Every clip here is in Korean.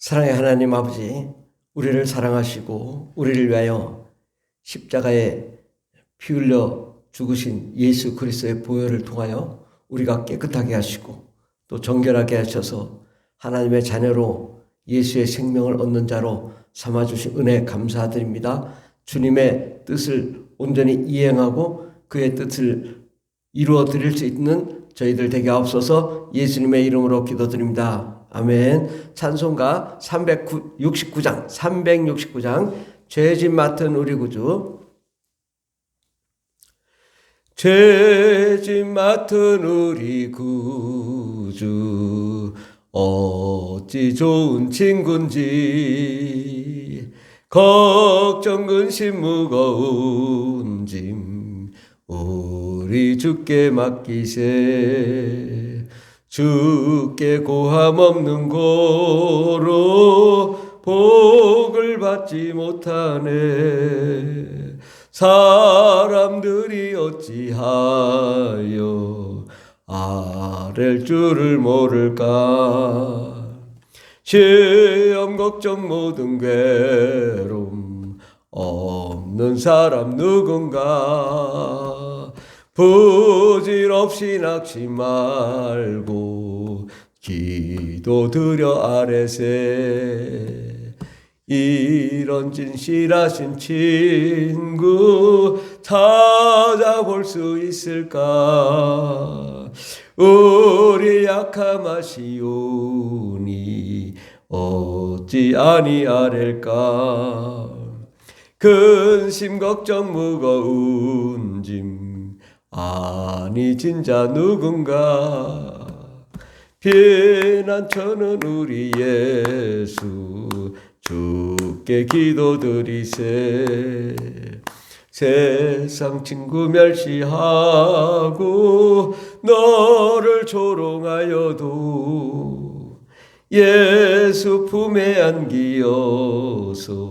사랑의 하나님 아버지, 우리를 사랑하시고 우리를 위하여 십자가에 피 흘려 죽으신 예수 그리스도의 보혈을 통하여 우리가 깨끗하게 하시고 또 정결하게 하셔서 하나님의 자녀로 예수의 생명을 얻는 자로 삼아주신 은혜 감사드립니다. 주님의 뜻을 온전히 이행하고 그의 뜻을 이루어 드릴 수 있는 저희들 되게 하옵소서. 예수님의 이름으로 기도드립니다. 아멘. 찬송가 369장 죄짐 맡은 우리 구주. 죄짐 맡은 우리 구주 어찌 좋은 친구인지 걱정 근심 무거운 짐 우리 주께 맡기세. 주께 고함 없는 고로 복을 받지 못하네. 사람들이 어찌하여 아랠 줄을 모를까. 시험 걱정 모든 괴로움 없는 사람 누군가. 부질없이 낙심 말고 기도 드려 아뢰세. 이런 진실하신 친구 찾아볼 수 있을까. 우리 약함하시오니 어찌 아니하릴까. 근심 걱정 무거운 짐 아니 진짜 누군가. 피난처는 우리 예수 주께 기도드리세. 세상 친구 멸시하고 너를 조롱하여도 예수 품에 안기어서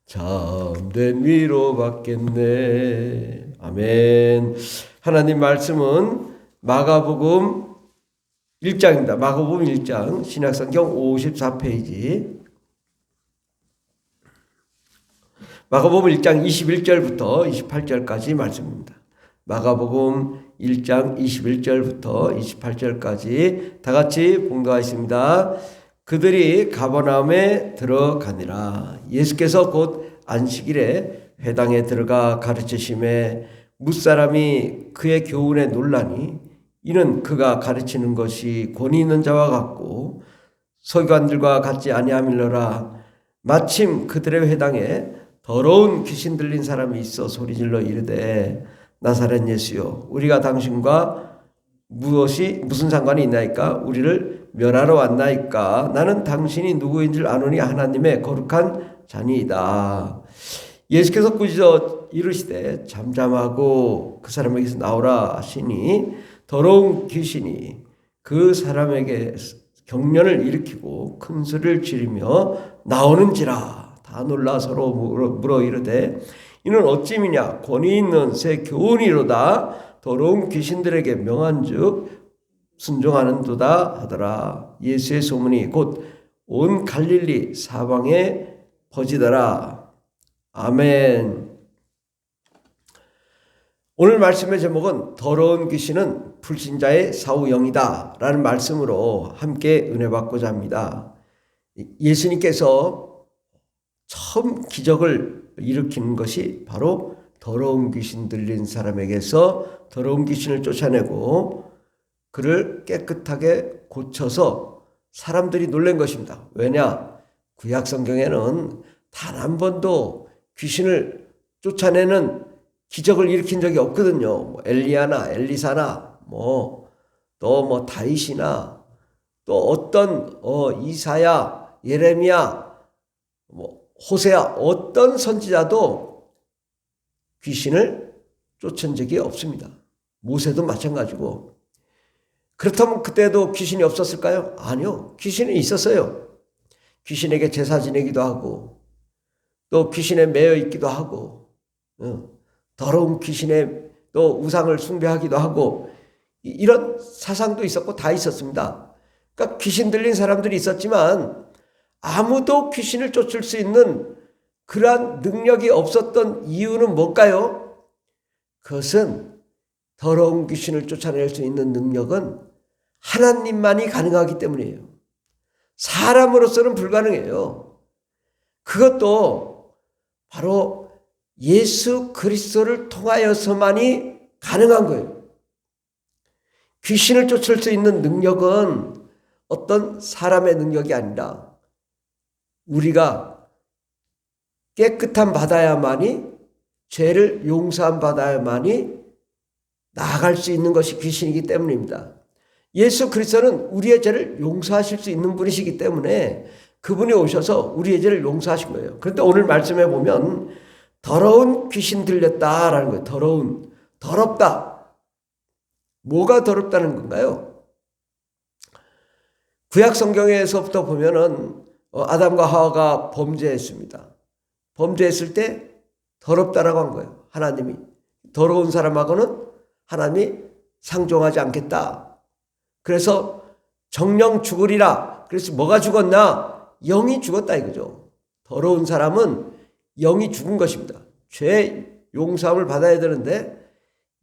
참된 위로 받겠네. 아멘. 하나님 말씀은 마가복음 1장입니다. 마가복음 1장 신약성경 54페이지. 마가복음 1장 21절부터 28절까지 말씀입니다. 마가복음 1장 21절부터 28절까지 다 같이 봉독하겠습니다. 그들이 가버나움에 들어가니라. 예수께서 곧 안식일에 회당에 들어가 가르치심에 뭇사람이 그의 교훈에 놀라니 이는 그가 가르치는 것이 권위 있는 자와 같고 서기관들과 같지 아니함일러라. 마침 그들의 회당에 더러운 귀신 들린 사람이 있어 소리질러 이르되 나사렛 예수여, 우리가 당신과 무슨 상관이 있나이까? 우리를 멸하러 왔나이까? 나는 당신이 누구인 줄 아노니 하나님의 거룩한 자니이다. 예수께서 꾸짖어 이르시되 잠잠하고 그 사람에게서 나오라 하시니 더러운 귀신이 그 사람에게 경련을 일으키고 큰 소리를 지르며 나오는지라. 다 놀라 서로 물어 이르되 이는 어찌미냐. 권위 있는 새 교훈이로다. 더러운 귀신들에게 명한즉 순종하는도다 하더라. 예수의 소문이 곧 온 갈릴리 사방에 퍼지더라. 아멘. 오늘 말씀의 제목은 더러운 귀신은 불신자의 사후영이다 라는 말씀으로 함께 은혜 받고자 합니다. 예수님께서 처음 기적을 일으키는 것이 바로 더러운 귀신 들린 사람에게서 더러운 귀신을 쫓아내고 그를 깨끗하게 고쳐서 사람들이 놀란 것입니다. 왜냐? 구약 성경에는 단 한 번도 귀신을 쫓아내는 기적을 일으킨 적이 없거든요. 엘리야나 엘리사나 또 다윗이나 또 어떤 이사야, 예레미야, 호세아 어떤 선지자도 귀신을 쫓은 적이 없습니다. 모세도 마찬가지고. 그렇다면 그때도 귀신이 없었을까요? 아니요. 귀신이 있었어요. 귀신에게 제사 지내기도 하고 또 귀신에 매여 있기도 하고 더러운 귀신에 또 우상을 숭배하기도 하고 이런 사상도 있었고 다 있었습니다. 그러니까 귀신 들린 사람들이 있었지만 아무도 귀신을 쫓을 수 있는 그러한 능력이 없었던 이유는 뭘까요? 그것은 더러운 귀신을 쫓아낼 수 있는 능력은 하나님만이 가능하기 때문이에요. 사람으로서는 불가능해요. 그것도 바로 예수 그리스도를 통하여서만이 가능한 거예요. 귀신을 쫓을 수 있는 능력은 어떤 사람의 능력이 아니라 우리가 깨끗한 받아야만이, 죄를 용서함 받아야만이 나아갈 수 있는 것이 귀신이기 때문입니다. 예수 그리스도는 우리의 죄를 용서하실 수 있는 분이시기 때문에 그분이 오셔서 우리의 죄를 용서하신 거예요. 그런데 오늘 말씀에 보면 더러운 귀신 들렸다라는 거예요. 더럽다. 뭐가 더럽다는 건가요? 구약 성경에서부터 보면은 아담과 하와가 범죄했습니다. 범죄했을 때 더럽다라고 한 거예요. 하나님이 더러운 사람하고는 하나님이 상종하지 않겠다. 그래서 정령 죽으리라. 그래서 뭐가 죽었나? 영이 죽었다 이거죠. 더러운 사람은 영이 죽은 것입니다. 죄 용서함을 받아야 되는데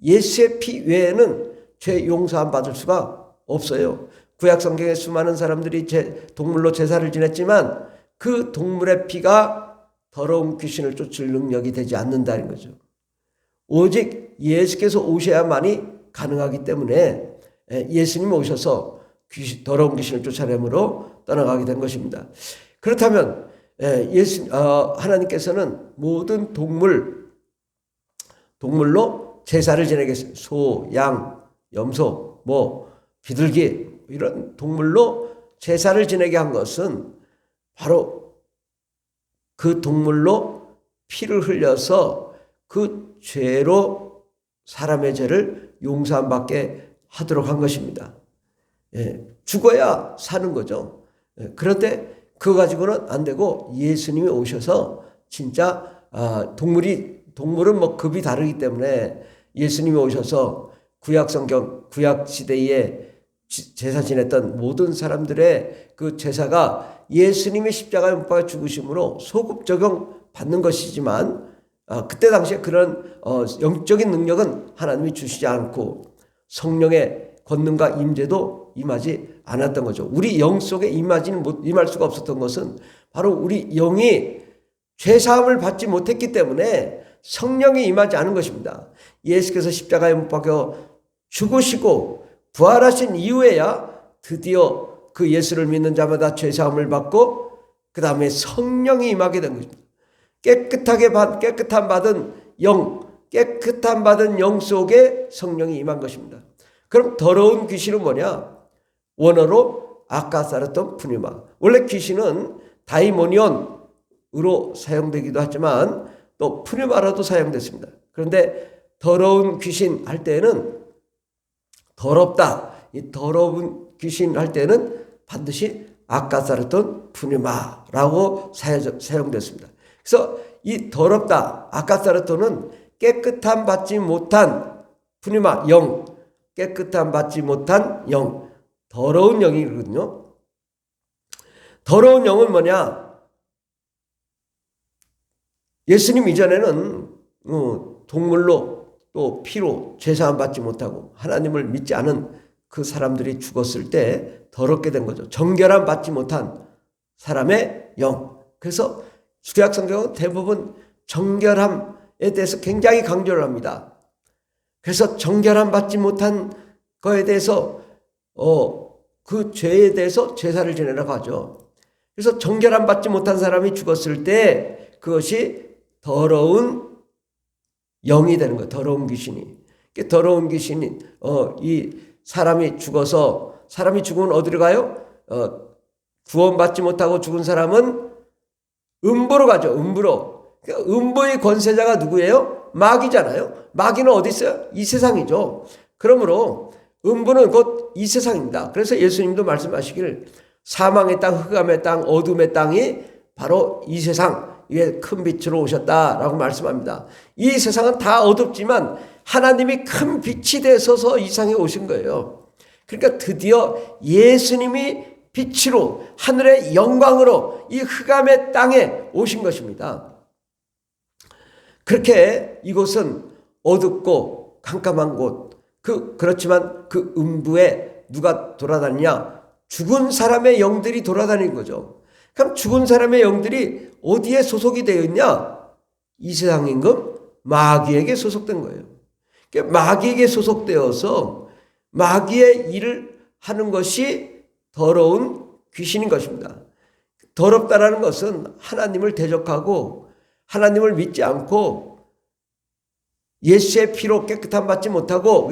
예수의 피 외에는 죄 용서함 받을 수가 없어요. 구약 성경에 수많은 사람들이 동물로 제사를 지냈지만 그 동물의 피가 더러운 귀신을 쫓을 능력이 되지 않는다는 거죠. 오직 예수께서 오셔야만이 가능하기 때문에 예수님 오셔서 더러운 귀신을 쫓아내므로 떠나가게 된 것입니다. 그렇다면 하나님께서는 모든 동물로 제사를 지내겠어요. 소, 양, 염소, 비둘기 이런 동물로 제사를 지내게 한 것은 바로 그 동물로 피를 흘려서 그 죄로 사람의 죄를 용서함 받게 하도록 한 것입니다. 죽어야 사는 거죠. 그런데 그거 가지고는 안 되고 예수님이 오셔서 진짜 동물은 급이 다르기 때문에 예수님이 오셔서 구약 시대에 제사 지냈던 모든 사람들의 그 제사가 예수님의 십자가에 못 박아 죽으심으로 소급 적용 받는 것이지만 그때 당시에 그런 영적인 능력은 하나님이 주시지 않고 성령의 권능과 임재도 임하지 않았던 거죠. 우리 영 속에 임할 수가 없었던 것은 바로 우리 영이 죄사함을 받지 못했기 때문에 성령이 임하지 않은 것입니다. 예수께서 십자가에 못 박혀 죽으시고 부활하신 이후에야 드디어 그 예수를 믿는 자마다 죄사함을 받고 그 다음에 성령이 임하게 된 것입니다. 깨끗한 받은 영 속에 성령이 임한 것입니다. 그럼 더러운 귀신은 뭐냐? 원어로 아까사르톤 푸니마. 원래 귀신은 다이모니온으로 사용되기도 하지만 또 푸니마로도 사용됐습니다. 그런데 더러운 귀신 할 때는 더럽다. 이 더러운 귀신 할 때는 반드시 아까사르톤 푸니마라고 사용됐습니다. 그래서 이 더럽다, 아까사르톤은 깨끗함 받지 못한 푸니마, 영, 깨끗함 받지 못한 영, 더러운 영이거든요. 더러운 영은 뭐냐? 예수님 이전에는 동물로 또 피로 죄사함 받지 못하고 하나님을 믿지 않은 그 사람들이 죽었을 때 더럽게 된 거죠. 정결함 받지 못한 사람의 영. 그래서 구약 성경은 대부분 정결함에 대해서 굉장히 강조를 합니다. 그래서 정결함 받지 못한 거에 대해서 그 죄에 대해서 제사를 지내라고 하죠. 그래서 정결함 받지 못한 사람이 죽었을 때 그것이 더러운 영이 되는 거예요. 더러운 귀신이. 더러운 귀신이 이 사람이 죽으면 어디로 가요? 구원받지 못하고 죽은 사람은 음부로 가죠. 음부로. 음부의 권세자가 누구예요? 마귀잖아요. 마귀는 어디 있어요? 이 세상이죠. 그러므로 음부는 곧 이 세상입니다. 그래서 예수님도 말씀하시길 사망의 땅, 흑암의 땅, 어둠의 땅이 바로 이 세상 위에 큰 빛으로 오셨다라고 말씀합니다. 이 세상은 다 어둡지만 하나님이 큰 빛이 되셔서 이 세상에 오신 거예요. 그러니까 드디어 예수님이 빛으로 하늘의 영광으로 이 흑암의 땅에 오신 것입니다. 그렇게 이곳은 어둡고 캄캄한 곳, 그렇지만 그 음부에 누가 돌아다니냐? 죽은 사람의 영들이 돌아다니는 거죠. 그럼 죽은 사람의 영들이 어디에 소속이 되어 있냐? 이 세상 임금 마귀에게 소속된 거예요. 마귀에게 소속되어서 마귀의 일을 하는 것이 더러운 귀신인 것입니다. 더럽다라는 것은 하나님을 대적하고 하나님을 믿지 않고 예수의 피로 깨끗함 받지 못하고,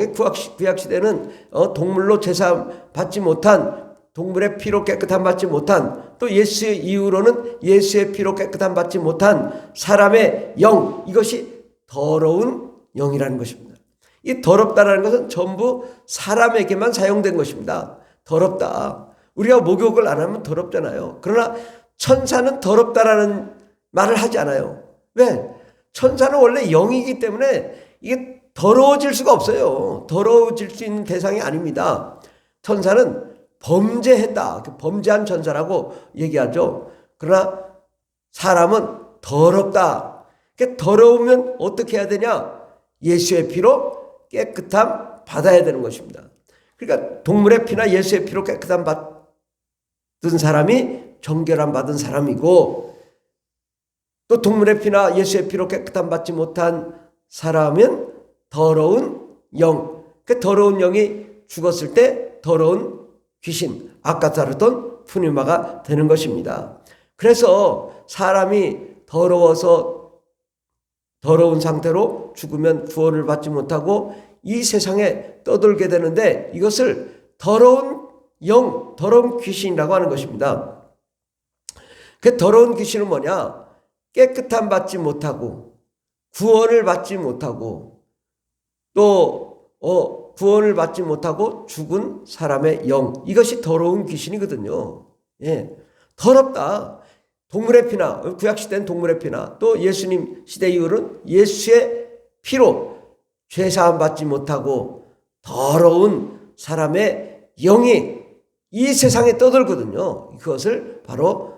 구약시대는 동물로 제사 받지 못한, 동물의 피로 깨끗함 받지 못한, 또 예수의 이후로는 예수의 피로 깨끗함 받지 못한 사람의 영, 이것이 더러운 영이라는 것입니다. 이 더럽다라는 것은 전부 사람에게만 사용된 것입니다. 더럽다. 우리가 목욕을 안 하면 더럽잖아요. 그러나 천사는 더럽다라는 말을 하지 않아요. 왜? 천사는 원래 영이기 때문에 이게 더러워질 수가 없어요. 더러워질 수 있는 대상이 아닙니다. 천사는 범죄했다. 범죄한 천사라고 얘기하죠. 그러나 사람은 더럽다. 더러우면 어떻게 해야 되냐? 예수의 피로 깨끗함 받아야 되는 것입니다. 그러니까 동물의 피나 예수의 피로 깨끗함 받은 사람이 정결함 받은 사람이고, 또 동물의 피나 예수의 피로 깨끗함 받지 못한 사람은 더러운 영. 그 더러운 영이 죽었을 때 더러운 귀신, 아까타르톤 푸니마가 되는 것입니다. 그래서 사람이 더러워서 더러운 상태로 죽으면 구원을 받지 못하고 이 세상에 떠돌게 되는데, 이것을 더러운 영, 더러운 귀신이라고 하는 것입니다. 그 더러운 귀신은 뭐냐? 깨끗함 받지 못하고 구원을 받지 못하고 또 구원을 받지 못하고 죽은 사람의 영, 이것이 더러운 귀신이거든요. 예, 더럽다. 동물의 피나, 구약시대는 동물의 피나, 또 예수님 시대 이후로는 예수의 피로 죄사함 받지 못하고 더러운 사람의 영이 이 세상에 떠돌거든요. 그것을 바로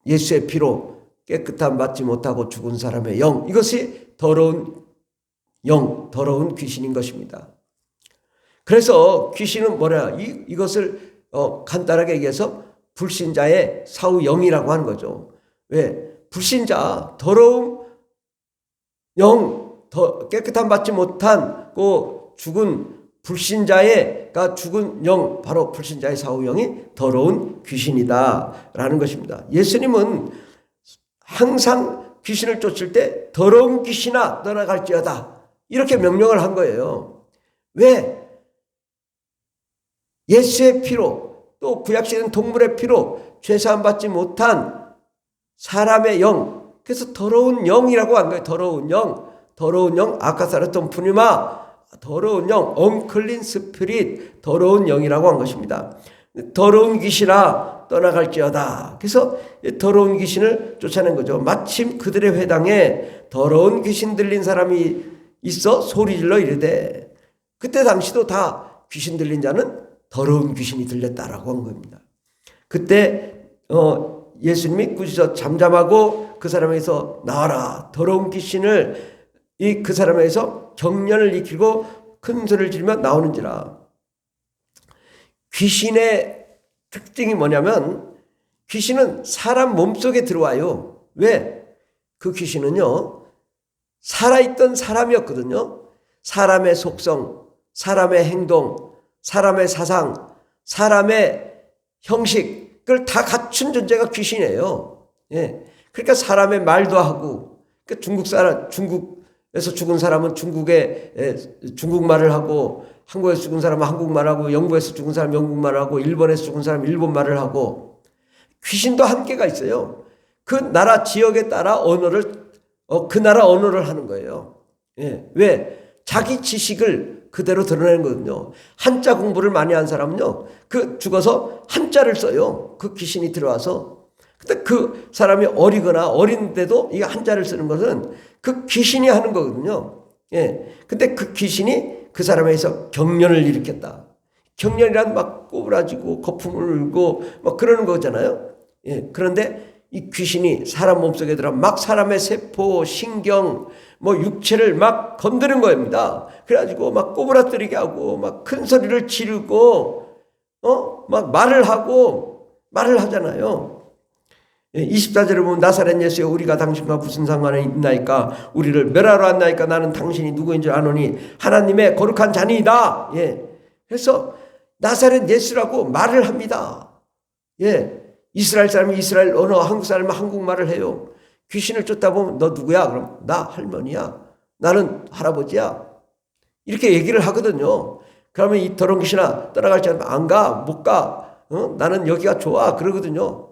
예수의 피로 깨끗함 받지 못하고 죽은 사람의 영, 이것이 더러운 영, 더러운 귀신인 것입니다. 그래서 귀신은 뭐냐? 이것을 간단하게 얘기해서 불신자의 사후 영이라고 하는 거죠. 왜? 불신자, 더러운 영, 깨끗함 받지 못한 죽은 불신자가 죽은 영, 바로 불신자의 사후 영이 더러운 귀신이다라는 것입니다. 예수님은 항상 귀신을 쫓을 때 더러운 귀신아 떠나갈지어다, 이렇게 명령을 한 거예요. 왜? 예수의 피로, 또 구약시대는 동물의 피로 죄사함 받지 못한 사람의 영, 그래서 더러운 영이라고 한 거예요. 더러운 영, 더러운 영, 아카사르톤 푸니마, 더러운 영, 언클린 스피릿, 더러운 영이라고 한 것입니다. 더러운 귀신아 떠나갈지어다. 그래서 더러운 귀신을 쫓아낸 거죠. 마침 그들의 회당에 더러운 귀신 들린 사람이 있어 소리질러 이르되, 그때 당시도 다 귀신 들린 자는 더러운 귀신이 들렸다라고 한 겁니다. 그때 예수님이 꾸짖어 잠잠하고 그 사람에게서 나와라. 더러운 귀신을 그 사람에게서 경련을 일으키고 큰 소리를 지르며 나오는지라. 귀신의 특징이 뭐냐면, 귀신은 사람 몸속에 들어와요. 왜? 그 귀신은요, 살아있던 사람이었거든요. 사람의 속성, 사람의 행동, 사람의 사상, 사람의 형식을 다 갖춘 존재가 귀신이에요. 예. 그러니까 사람의 말도 하고, 그러니까 중국에서 죽은 사람은 중국말을 하고, 한국에서 죽은 사람은 한국말 하고, 영국에서 죽은 사람은 영국말 하고, 일본에서 죽은 사람은 일본말을 하고, 귀신도 한계가 있어요. 그 나라 지역에 따라 그 나라 언어를 하는 거예요. 예. 왜? 자기 지식을 그대로 드러내는 거거든요. 한자 공부를 많이 한 사람은요, 죽어서 한자를 써요. 그 귀신이 들어와서. 근데 그 사람이 어린데도 이 한자를 쓰는 것은 그 귀신이 하는 거거든요. 예. 근데 그 귀신이 그 사람에게서 경련을 일으켰다. 경련이란 막 꼬부라지고 거품을 울고 막 그러는 거잖아요. 예, 그런데 이 귀신이 사람 몸속에 들어 막 사람의 세포, 신경, 뭐 육체를 막 건드는 겁니다. 그래가지고 막 꼬부라뜨리게 하고 막 큰 소리를 지르고 막 말을 하잖아요. 24절에 보면 나사렛 예수여 우리가 당신과 무슨 상관이 있나이까 우리를 멸하러 왔나이까 나는 당신이 누구인 줄 아노니 하나님의 거룩한 자니이다. 예. 그래서 나사렛 예수라고 말을 합니다. 예. 이스라엘 사람이 이스라엘 언어, 한국 사람이 한국말을 해요. 귀신을 쫓다 보면 너 누구야? 그럼 나 할머니야. 나는 할아버지야. 이렇게 얘기를 하거든요. 그러면 이 더러운 귀신아 떠나갈지 않으면 안 가, 못 가. 나는 여기가 좋아. 그러거든요.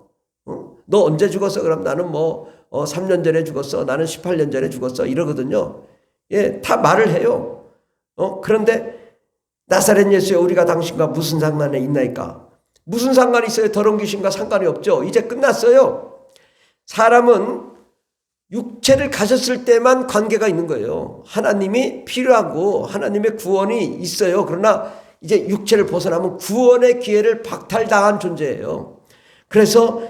너 언제 죽었어? 그럼 나는 3년 전에 죽었어. 나는 18년 전에 죽었어. 이러거든요. 예, 다 말을 해요. 그런데 나사렛 예수여 우리가 당신과 무슨 상관에 있나이까? 무슨 상관이 있어요? 더러운 귀신과 상관이 없죠. 이제 끝났어요. 사람은 육체를 가졌을 때만 관계가 있는 거예요. 하나님이 필요하고 하나님의 구원이 있어요. 그러나 이제 육체를 벗어나면 구원의 기회를 박탈당한 존재예요. 그래서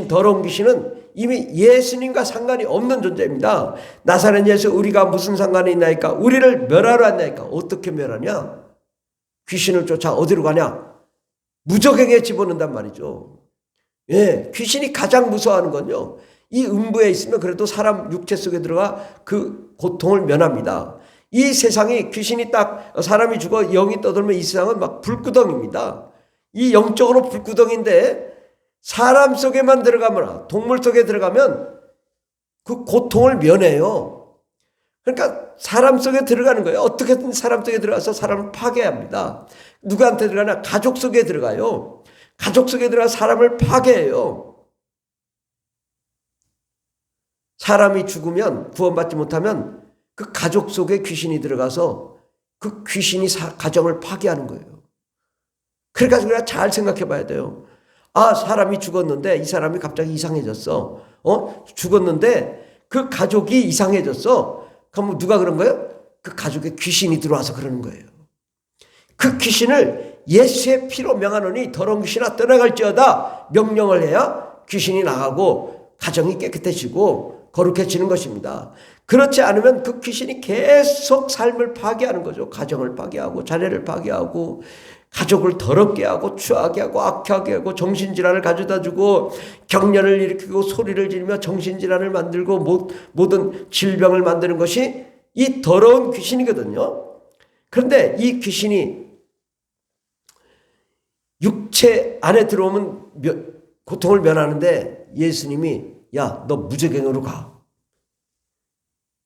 더러운 귀신은 이미 예수님과 상관이 없는 존재입니다. 나사렛 예수 우리가 무슨 상관이 있나이까? 우리를 멸하러 왔나이까? 어떻게 멸하냐? 귀신을 쫓아 어디로 가냐? 무적행에 집어넣는단 말이죠. 예, 귀신이 가장 무서워하는 건요. 이 음부에 있으면 그래도 사람 육체 속에 들어가 그 고통을 면합니다. 이 세상이 귀신이 딱 사람이 죽어 영이 떠돌면 이 세상은 막 불구덩입니다. 이 영적으로 불구덩인데 사람 속에만 들어가거나 동물 속에 들어가면 그 고통을 면해요. 그러니까 사람 속에 들어가는 거예요. 어떻게든 사람 속에 들어가서 사람을 파괴합니다. 누구한테 들어가나? 가족 속에 들어가요. 가족 속에 들어가 사람을 파괴해요. 사람이 죽으면 구원받지 못하면 그 가족 속에 귀신이 들어가서 그 귀신이 가정을 파괴하는 거예요. 그러니까 우리가 잘 생각해 봐야 돼요. 아, 사람이 죽었는데 이 사람이 갑자기 이상해졌어. 죽었는데 그 가족이 이상해졌어. 그럼 누가 그런 거예요? 그 가족에 귀신이 들어와서 그러는 거예요. 그 귀신을 예수의 피로 명하노니 더러운 귀신아 떠나갈지어다 명령을 해야 귀신이 나가고 가정이 깨끗해지고 거룩해지는 것입니다. 그렇지 않으면 그 귀신이 계속 삶을 파괴하는 거죠. 가정을 파괴하고 자녀를 파괴하고 가족을 더럽게 하고 추하게 하고 악하게 하고 정신질환을 가져다 주고 경련을 일으키고 소리를 지르며 정신질환을 만들고 모든 질병을 만드는 것이 이 더러운 귀신이거든요. 그런데 이 귀신이 육체 안에 들어오면 고통을 면하는데 예수님이 야, 너 무적행으로 가.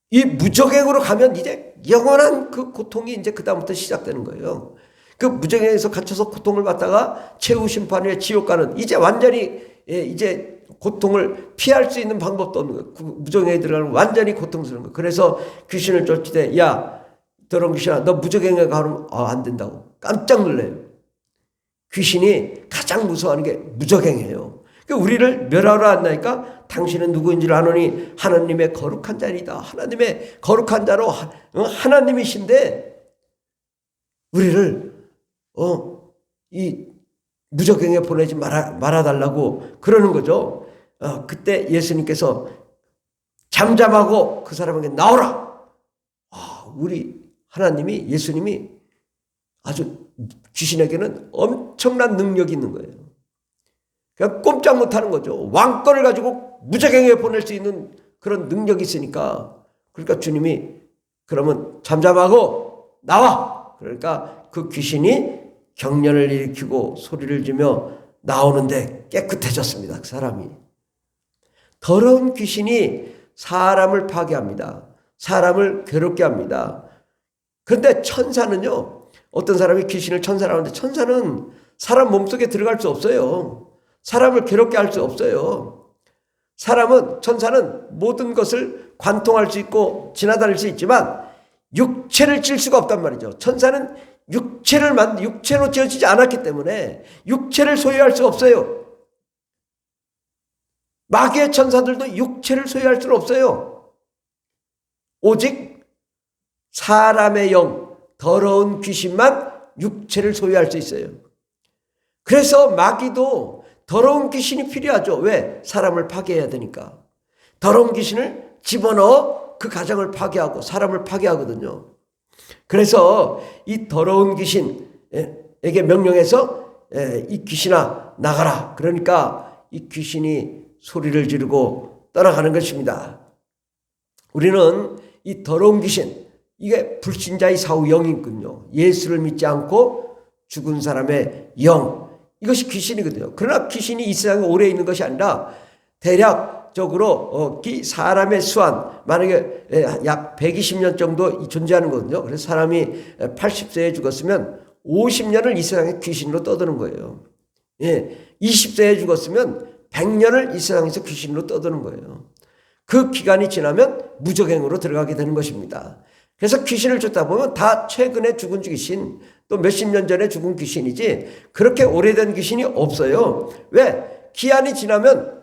이 무적행으로 가면 이제 영원한 그 고통이 이제 그다음부터 시작되는 거예요. 그 무적행에서 갇혀서 고통을 받다가 최후 심판 후에 지옥 가는 이제 완전히 이제 고통을 피할 수 있는 방법도 없는 거예요. 그 무적행에 들어가면 완전히 고통스러운 거예요. 그래서 귀신을 쫓을 야, 더러운 귀신아, 너 무적행에 가면 안 된다고 깜짝 놀래요. 귀신이 가장 무서워하는 게 무적행이에요. 우리를 멸하러 왔나니까 당신은 누구인지를 아노니 하나님의 거룩한 자이다. 하나님의 거룩한 자로 하나님이신데 우리를 이 무적행에 보내지 말아달라고 그러는 거죠. 그때 예수님께서 잠잠하고 그 사람에게 나오라. 우리 하나님이 예수님이 아주 귀신에게는 엄청난 능력이 있는 거예요. 그냥 꼼짝 못하는 거죠. 왕권을 가지고 무적행에 보낼 수 있는 그런 능력이 있으니까. 그러니까 주님이 그러면 잠잠하고 나와. 그러니까 그 귀신이 경련을 일으키고 소리를 지며 나오는데 깨끗해졌습니다. 그 사람이. 더러운 귀신이 사람을 파괴합니다. 사람을 괴롭게 합니다. 그런데 천사는요. 어떤 사람이 귀신을 천사라고 하는데 천사는 사람 몸속에 들어갈 수 없어요. 사람을 괴롭게 할 수 없어요. 천사는 모든 것을 관통할 수 있고 지나다닐 수 있지만 육체를 질 수가 없단 말이죠. 천사는 육체로 지어지지 않았기 때문에 육체를 소유할 수 없어요. 마귀의 천사들도 육체를 소유할 수는 없어요. 오직 사람의 영, 더러운 귀신만 육체를 소유할 수 있어요. 그래서 마귀도 더러운 귀신이 필요하죠. 왜? 사람을 파괴해야 되니까. 더러운 귀신을 집어넣어 그 가정을 파괴하고 사람을 파괴하거든요. 그래서 이 더러운 귀신에게 명령해서 이 귀신아 나가라. 그러니까 이 귀신이 소리를 지르고 떠나가는 것입니다. 우리는 이 더러운 귀신, 이게 불신자의 사후 영이군요. 예수를 믿지 않고 죽은 사람의 영, 이것이 귀신이거든요. 그러나 귀신이 이 세상에 오래 있는 것이 아니라 대략적으로 사람의 수한, 만약에 약 120년 정도 존재하는 거거든요. 그래서 사람이 80세에 죽었으면 50년을 이 세상에 귀신으로 떠드는 거예요. 20세에 죽었으면 100년을 이 세상에서 귀신으로 떠드는 거예요. 그 기간이 지나면 무적행으로 들어가게 되는 것입니다. 그래서 귀신을 쫓다 보면 다 최근에 죽은 귀신, 또 몇십 년 전에 죽은 귀신이지 그렇게 오래된 귀신이 없어요. 왜? 기한이 지나면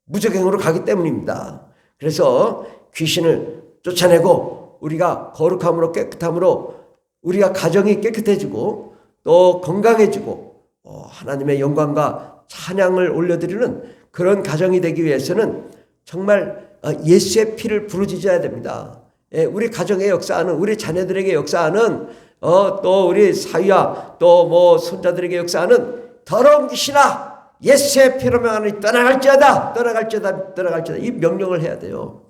무적행으로 가기 때문입니다. 그래서 귀신을 쫓아내고 우리가 거룩함으로 깨끗함으로 우리가 가정이 깨끗해지고 또 건강해지고 하나님의 영광과 찬양을 올려드리는 그런 가정이 되기 위해서는 정말 예수의 피를 부르짖어야 됩니다. 우리 가정의 역사하는, 우리 자녀들에게 역사하는, 또 우리 사위와 또 뭐 손자들에게 역사하는 더러운 귀신아 예수의 피로 명하노니 떠나갈지어다, 떠나갈지어다, 떠나갈지어다, 이 명령을 해야 돼요.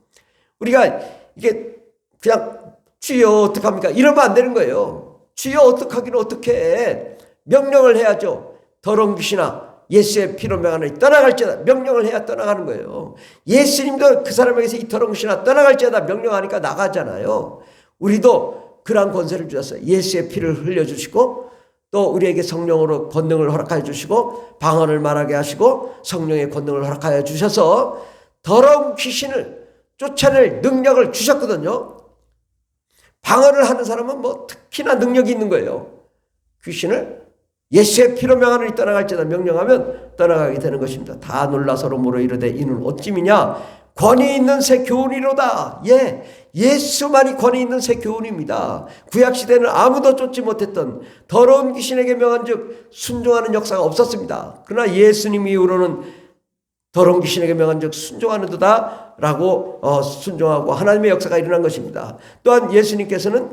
우리가 이게 그냥 주여 어떡합니까? 이러면 안 되는 거예요. 주여 어떡하기는 어떻게 해? 명령을 해야죠. 더러운 귀신아 예수의 피로 명하노니 떠나갈지어다, 명령을 해야 떠나가는 거예요. 예수님도 그 사람에게서 이 더러운 귀신아 떠나갈지어다 명령하니까 나가잖아요. 우리도 그러한 권세를 주셨어요. 예수의 피를 흘려주시고 또 우리에게 성령으로 권능을 허락하여 주시고 방언을 말하게 하시고 성령의 권능을 허락하여 주셔서 더러운 귀신을 쫓아낼 능력을 주셨거든요. 방언을 하는 사람은 뭐 특히나 능력이 있는 거예요. 귀신을 예수의 피로 명하노니 떠나갈지어다 명령하면 떠나가게 되는 것입니다. 다 놀라 서로 물어 이르되 이는 어찌미냐? 권위 있는 새 교훈이로다. 예수만이 권위 있는 새 교훈입니다. 구약시대는 아무도 쫓지 못했던 더러운 귀신에게 명한 즉 순종하는 역사가 없었습니다. 그러나 예수님 이후로는 더러운 귀신에게 명한 즉 순종하는도다 라고 순종하고 하나님의 역사가 일어난 것입니다. 또한 예수님께서는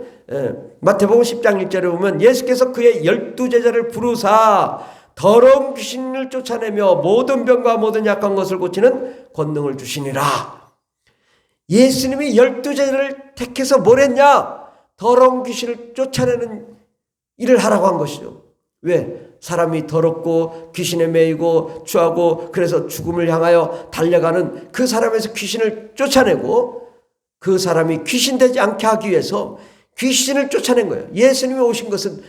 마태복음 10장 1절에 보면 예수께서 그의 12제자를 부르사 더러운 귀신을 쫓아내며 모든 병과 모든 약한 것을 고치는 권능을 주시니라. 예수님이 12제자를 택해서 뭘 했냐? 더러운 귀신을 쫓아내는 일을 하라고 한 것이죠. 왜? 사람이 더럽고 귀신에 매이고 추하고 그래서 죽음을 향하여 달려가는 그 사람에서 귀신을 쫓아내고 그 사람이 귀신 되지 않게 하기 위해서 귀신을 쫓아낸 거예요. 예수님이 오신 것은,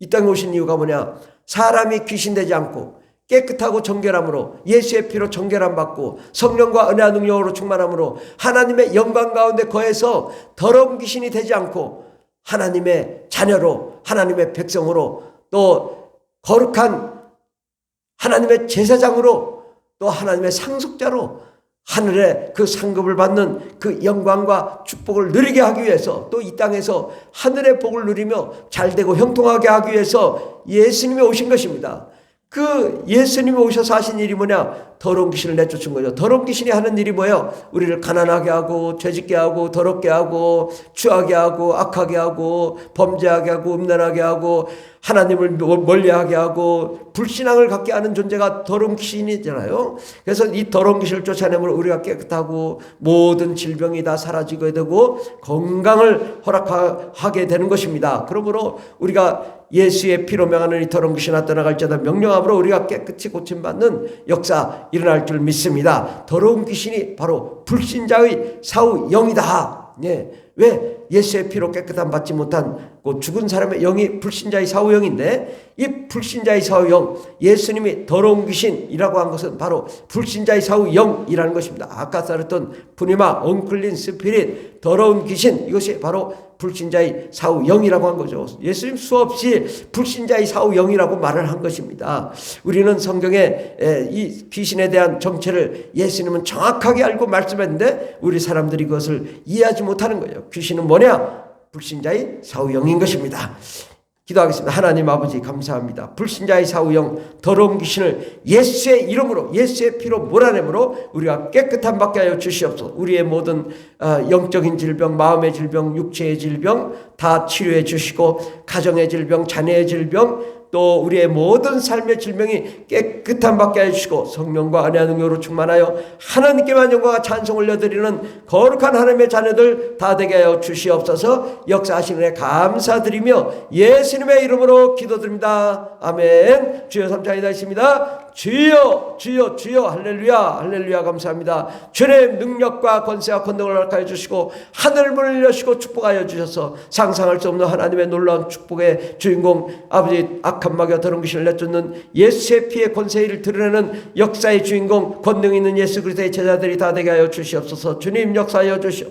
이 땅에 오신 이유가 뭐냐? 사람이 귀신 되지 않고 깨끗하고 정결함으로 예수의 피로 정결함 받고 성령과 은혜와 능력으로 충만함으로 하나님의 영광 가운데 거해서 더러운 귀신이 되지 않고 하나님의 자녀로 하나님의 백성으로 또 거룩한 하나님의 제사장으로 또 하나님의 상속자로 하늘의 그 상급을 받는 그 영광과 축복을 누리게 하기 위해서 또 이 땅에서 하늘의 복을 누리며 잘되고 형통하게 하기 위해서 예수님이 오신 것입니다. 그 예수님이 오셔서 하신 일이 뭐냐? 더러운 귀신을 내쫓은 거죠. 더러운 귀신이 하는 일이 뭐예요? 우리를 가난하게 하고 죄짓게 하고 더럽게 하고 추하게 하고 악하게 하고 범죄하게 하고 음란하게 하고 하나님을 멀리하게 하고 불신앙을 갖게 하는 존재가 더러운 귀신이잖아요. 그래서 이 더러운 귀신을 쫓아내면 우리가 깨끗하고 모든 질병이 다 사라지게 되고 건강을 허락하게 되는 것입니다. 그러므로 우리가 예수의 피로 명하는 이 더러운 귀신아 떠나갈지어다 명령함으로 우리가 깨끗이 고침받는 역사 일어날 줄 믿습니다. 더러운 귀신이 바로 불신자의 사후 영이다. 왜? 예수의 피로 깨끗함 받지 못한 죽은 사람의 영이 불신자의 사후 영인데, 이 불신자의 사후 영, 예수님이 더러운 귀신이라고 한 것은 바로 불신자의 사후 영이라는 것입니다. 아까 말했던 푸니마, 언클린 스피릿, 더러운 귀신, 이것이 바로 불신자의 사후 영이라고 한 거죠. 예수님 수없이 불신자의 사후 영이라고 말을 한 것입니다. 우리는 성경에 이 귀신에 대한 정체를 예수님은 정확하게 알고 말씀했는데 우리 사람들이 그것을 이해하지 못하는 거예요. 귀신은 뭐냐? 불신자의 사후 영인 것입니다. 기도하겠습니다. 하나님 아버지 감사합니다. 불신자의 사후형 더러운 귀신을 예수의 이름으로 예수의 피로 몰아내므로 우리가 깨끗함 받게 하여 주시옵소서. 우리의 모든 영적인 질병, 마음의 질병, 육체의 질병 다 치료해 주시고 가정의 질병, 자녀의 질병 또 우리의 모든 삶의 질병이 깨끗함 받게 해주시고 성령과 아내의 능력으로 충만하여 하나님께만 영광과 찬송 올려드리는 거룩한 하나님의 자녀들 다 되게 하여 주시옵소서. 역사하시는 애 감사드리며 예수님의 이름으로 기도드립니다. 아멘. 주여 삼창이다 있습니다. 주여 주여 주여 할렐루야 할렐루야 감사합니다. 주님 능력과 권세와 권능을 허락하여 주시고 하늘 문을 여시고 축복하여 주셔서 상상할 수 없는 하나님의 놀라운 축복의 주인공 아버지 악한 마귀와 더러운 귀신을 내쫓는 예수의 피의 권세를 드러내는 역사의 주인공 권능 있는 예수 그리스도의 제자들이 다 되게 하여 주시옵소서. 주님 역사하여 주시옵소서.